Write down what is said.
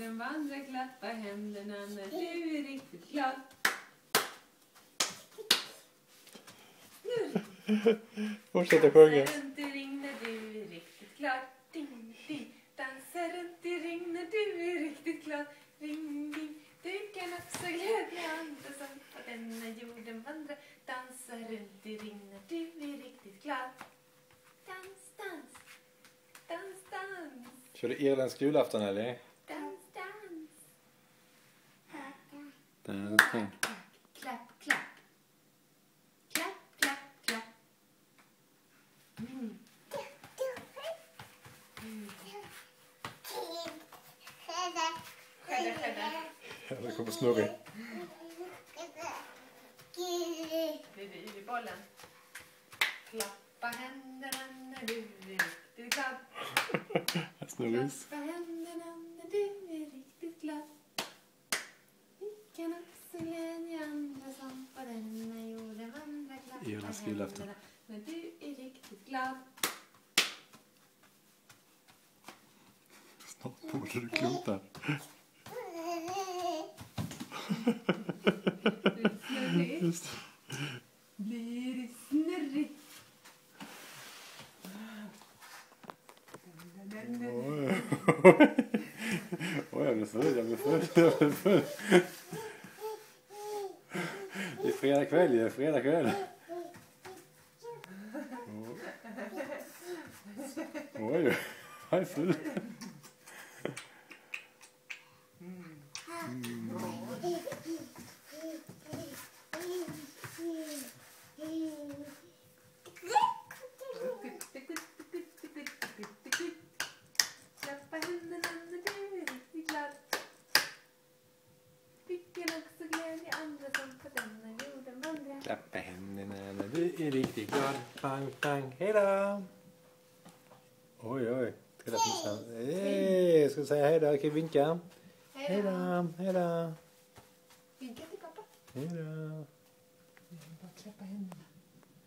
jorden vandrar, klappa händerna när du är riktigt glad. Fortsätt sjunga. Dansa runt i ring när du är riktigt glad. Ding, ding. Dansa runt i ring när du är riktigt glad. Ring, ding. Du kan också glädja andra som på denna jorden vandrar. Dansa runt i ring när du är riktigt glad. Dans, dans. Dans, dans. Kör du irländsk julafton eller? Dans, dans. Dans. Klapp, klapp. Klapp, klapp, klapp. Mm. Skädda, skädda. Ja, det kommer snurra. Det är i bollen. Klappa händerna när du är riktigt glad. Snurris. Klappa händerna när du är riktigt glad. Vi kan också glädja andra som på denna jorden vandrar. Irländsk Klappa julafton. händerna när du är riktigt glad. Snart borde du klota. Just. Blir det snurrigt? Oj, jag blir full. Det är fredag kväll. Oj, jag är full. Klappa händerna när du är riktigt glad. Vi kan också glädja andra som på denna jorden vandrar. Klappa händerna när du är riktigt glad. Pang, pang, hejdå. Oj. Ska jag säga hejdå? Kan jag vinka? Hejdå. Vinka till pappa. Hejdå. Bara klappa händerna.